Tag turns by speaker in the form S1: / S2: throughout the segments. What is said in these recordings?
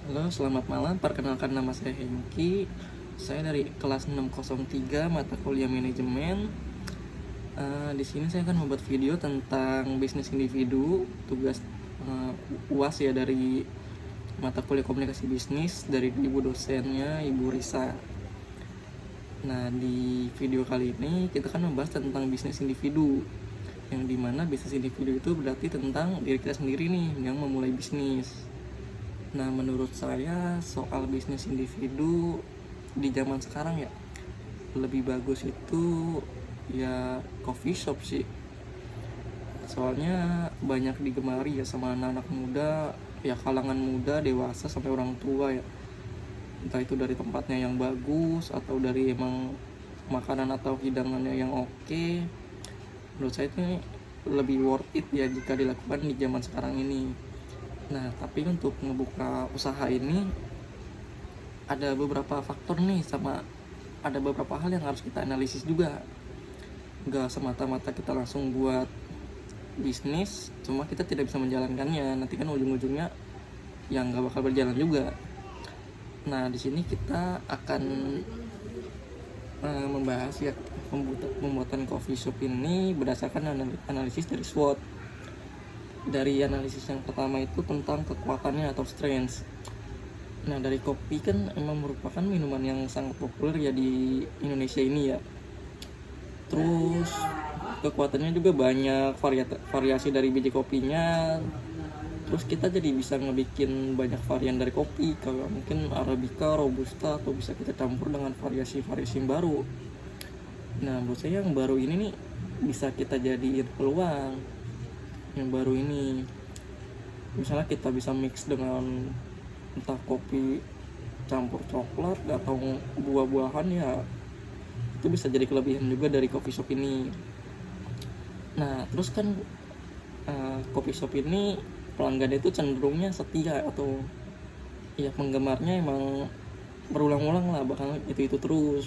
S1: Halo, selamat malam. Perkenalkan, nama saya Hengki. Saya dari kelas 603 mata kuliah manajemen. Di sini saya akan membuat video tentang bisnis individu, tugas UAS ya, dari mata kuliah komunikasi bisnis dari ibu dosennya, Ibu Risa. Nah, di video kali ini kita akan membahas tentang bisnis individu, yang dimana bisnis individu itu berarti tentang diri kita sendiri nih yang memulai bisnis. Nah, menurut saya soal bisnis individu di zaman sekarang ya, lebih bagus itu ya coffee shop sih. Soalnya banyak digemari ya sama anak-anak muda, ya kalangan muda, dewasa sampai orang tua ya. Entah itu dari tempatnya yang bagus atau dari emang makanan atau hidangannya yang oke. Menurut saya itu lebih worth it ya jika dilakukan di zaman sekarang ini. Nah, tapi untuk membuka usaha ini ada beberapa faktor nih, sama ada beberapa hal yang harus kita analisis juga. Gak semata-mata kita langsung buat bisnis cuma kita tidak bisa menjalankannya, nanti kan ujung-ujungnya yang gak bakal berjalan juga. Nah, di sini kita akan membahas ya pembuatan coffee shop ini berdasarkan analisis dari SWOT. Dari analisis yang pertama itu tentang kekuatannya atau strengths. Nah, dari kopi kan emang merupakan minuman yang sangat populer ya di Indonesia ini ya. Terus kekuatannya juga banyak, variasi dari biji kopinya. Terus kita jadi bisa ngebikin banyak varian dari kopi, kalau mungkin Arabica, Robusta, atau bisa kita campur dengan variasi-variasi yang baru. Nah, menurut saya yang baru ini nih bisa kita jadiin peluang. Yang baru ini misalnya kita bisa mix dengan entah kopi campur coklat atau buah-buahan ya, itu bisa jadi kelebihan juga dari coffee shop ini. Nah, terus kan coffee shop ini pelanggannya itu cenderungnya setia atau ya penggemarnya emang berulang-ulang lah, bahkan itu terus.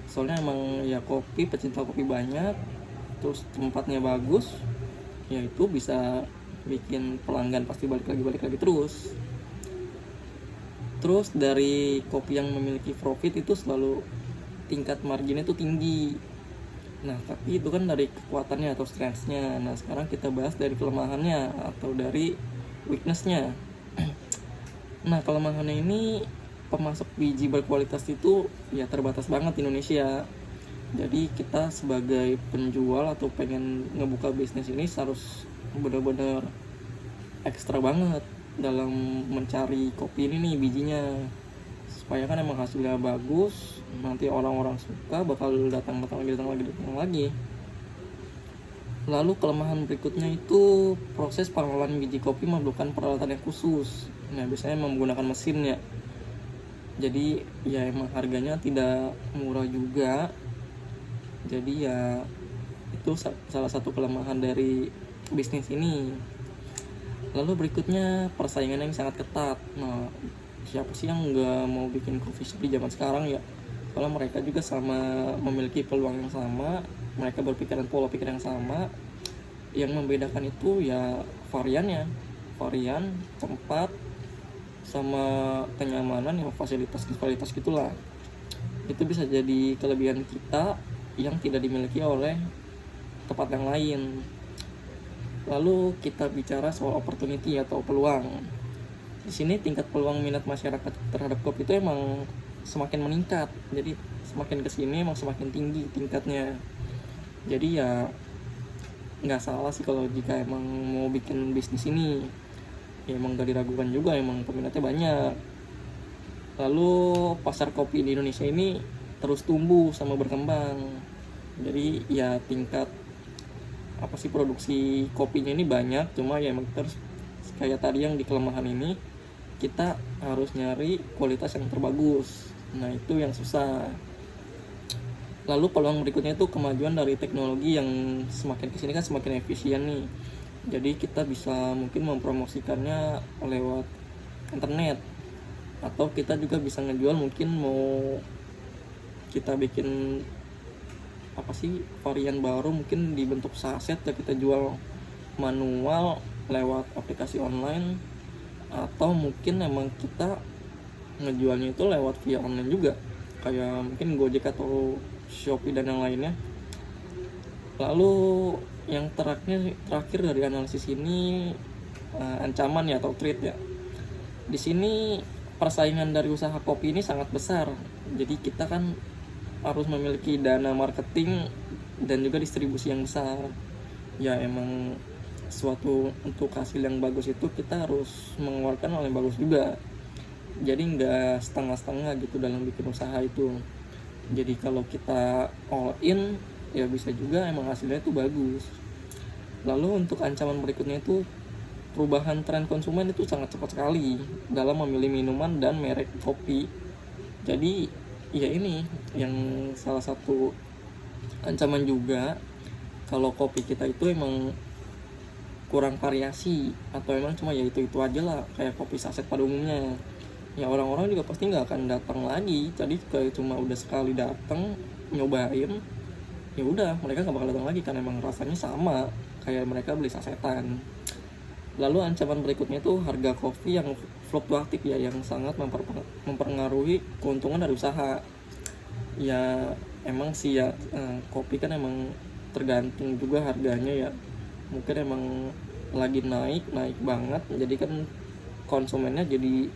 S1: Soalnya emang ya kopi, pecinta kopi banyak, terus tempatnya bagus, ya itu bisa bikin pelanggan pasti balik lagi terus. Terus dari kopi yang memiliki profit itu selalu tingkat marginnya itu tinggi. Nah, tapi itu kan dari kekuatannya atau strengths-nya. Nah, sekarang kita bahas dari kelemahannya atau dari weakness-nya. Nah, kelemahannya ini pemasok biji berkualitas itu ya terbatas banget di Indonesia. Jadi kita sebagai penjual atau pengen ngebuka bisnis ini harus benar-benar ekstra banget dalam mencari kopi ini nih, bijinya, supaya kan emang hasilnya bagus, nanti orang-orang suka, bakal datang lagi. Lalu kelemahan berikutnya itu proses pengolahan biji kopi memerlukan peralatan yang khusus. Nah, biasanya menggunakan mesin ya, jadi ya emang harganya tidak murah juga. Jadi ya itu salah satu kelemahan dari bisnis ini. Lalu berikutnya persaingan yang sangat ketat. Nah, siapa sih yang nggak mau bikin coffee shop di zaman sekarang ya? Kalau mereka juga sama memiliki peluang yang sama, mereka berpikiran pola pikir yang sama. Yang membedakan itu ya varian, tempat, sama kenyamanan, ya fasilitas gitulah. Itu bisa jadi kelebihan kita yang tidak dimiliki oleh tempat yang lain. Lalu kita bicara soal opportunity atau peluang. Di sini tingkat peluang minat masyarakat terhadap kopi itu emang semakin meningkat. Jadi semakin kesini emang semakin tinggi tingkatnya. Jadi ya nggak salah sih kalau jika emang mau bikin bisnis ini. Ya emang gak diragukan juga, emang peminatnya banyak. Lalu pasar kopi di Indonesia ini terus tumbuh sama berkembang. Jadi ya tingkat produksi kopinya ini banyak, cuma ya emang terus kayak tadi yang di kelemahan ini, kita harus nyari kualitas yang terbagus. Nah, itu yang susah. Lalu peluang berikutnya itu kemajuan dari teknologi yang semakin kesini kan semakin efisien nih. Jadi kita bisa mungkin mempromosikannya lewat internet, atau kita juga bisa ngejual, mungkin mau kita bikin varian baru mungkin dibentuk saset ya, kita jual manual lewat aplikasi online, atau atau mungkin emang kita ngejualnya itu lewat via online juga, kayak mungkin Gojek atau Shopee dan yang lainnya. Lalu yang terakhir dari analisis ini, ancaman ya atau threat ya. Di sini persaingan dari usaha kopi ini sangat besar. Jadi kita kan harus memiliki dana marketing dan juga distribusi yang besar. Ya emang suatu untuk hasil yang bagus itu kita harus mengeluarkan hal yang bagus juga. Jadi nggak setengah-setengah gitu dalam bikin usaha itu. Jadi kalau kita all in ya bisa juga emang hasilnya itu bagus. Lalu untuk ancaman berikutnya itu perubahan tren konsumen itu sangat cepat sekali dalam memilih minuman dan merek kopi. Jadi ya ini yang salah satu ancaman juga, kalau kopi kita itu emang kurang variasi atau emang cuma ya itu aja lah kayak kopi saset pada umumnya, ya orang-orang juga pasti nggak akan datang lagi. Jadi kayak cuma udah sekali datang nyobain, ya udah mereka nggak bakal datang lagi karena emang rasanya sama kayak mereka beli sasetan. Lalu ancaman berikutnya itu harga kopi yang fluktuatif ya, yang sangat mempengaruhi keuntungan dari usaha. Ya emang sih ya, kopi kan emang tergantung juga harganya ya. Mungkin emang lagi naik banget, jadi kan konsumennya jadi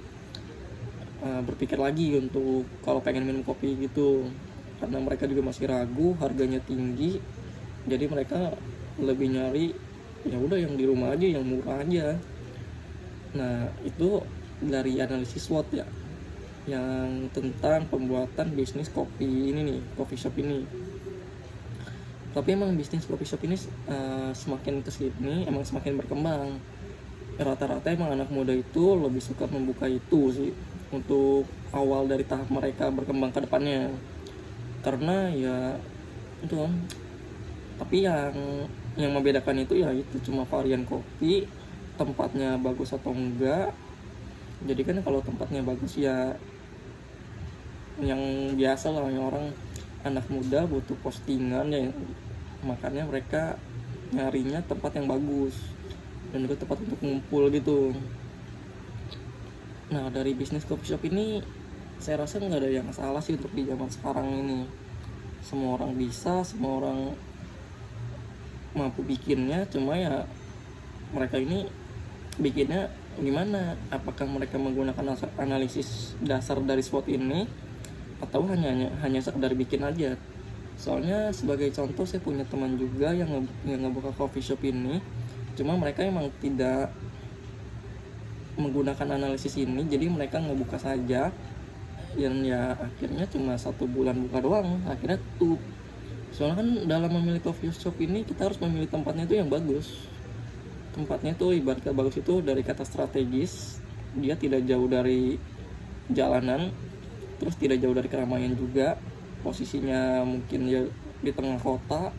S1: berpikir lagi untuk kalau pengen minum kopi gitu, karena mereka juga masih ragu, harganya tinggi, jadi mereka lebih nyari ya udah yang di rumah aja, yang murah aja. Nah itu dari analisis SWOT ya, yang tentang pembuatan bisnis kopi ini nih, coffee shop ini. Tapi emang bisnis coffee shop ini semakin kesini emang semakin berkembang. Rata-rata emang anak muda itu lebih suka membuka itu sih untuk awal dari tahap mereka berkembang ke depannya, karena ya itu. Tapi yang membedakan itu ya itu cuma varian kopi, tempatnya bagus atau enggak. Jadi kan kalau tempatnya bagus ya yang biasa lah, yang orang anak muda butuh postingan ya, makanya mereka nyarinya tempat yang bagus dan juga tempat untuk ngumpul gitu. Nah dari bisnis coffee shop ini saya rasa nggak ada yang salah sih untuk di zaman sekarang ini. Semua orang bisa, semua orang mampu bikinnya, cuma ya mereka ini bikinnya gimana, apakah mereka menggunakan analisis dasar dari SWOT ini atau hanya sekedar bikin aja. Soalnya sebagai contoh, saya punya teman juga yang ngebuka coffee shop ini, cuma mereka emang tidak menggunakan analisis ini, jadi mereka ngebuka saja, dan ya akhirnya cuma 1 bulan buka doang, akhirnya tutup. Soalnya kan dalam memilih coffee shop ini kita harus memilih tempatnya itu yang bagus. Tempatnya tuh ibaratnya bagus itu dari kata strategis, dia tidak jauh dari jalanan, terus tidak jauh dari keramaian juga, posisinya mungkin ya di tengah kota,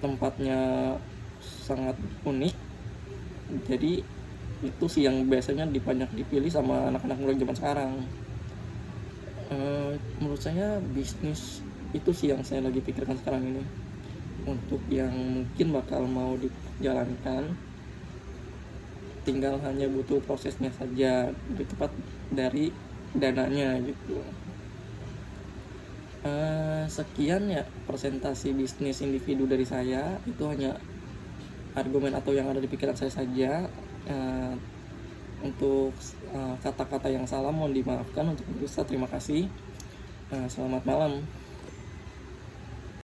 S1: tempatnya sangat unik. Jadi itu sih yang biasanya banyak dipilih sama anak-anak muda zaman sekarang. Menurut saya bisnis itu sih yang saya lagi pikirkan sekarang ini. Untuk yang mungkin bakal mau dijalankan, tinggal hanya butuh prosesnya saja, lebih tepat dari dananya gitu. Sekian ya presentasi bisnis individu dari saya. Itu hanya argumen atau yang ada di pikiran saya saja. Untuk kata-kata yang salah mohon dimaafkan. Untuk bisa terima kasih. Selamat malam.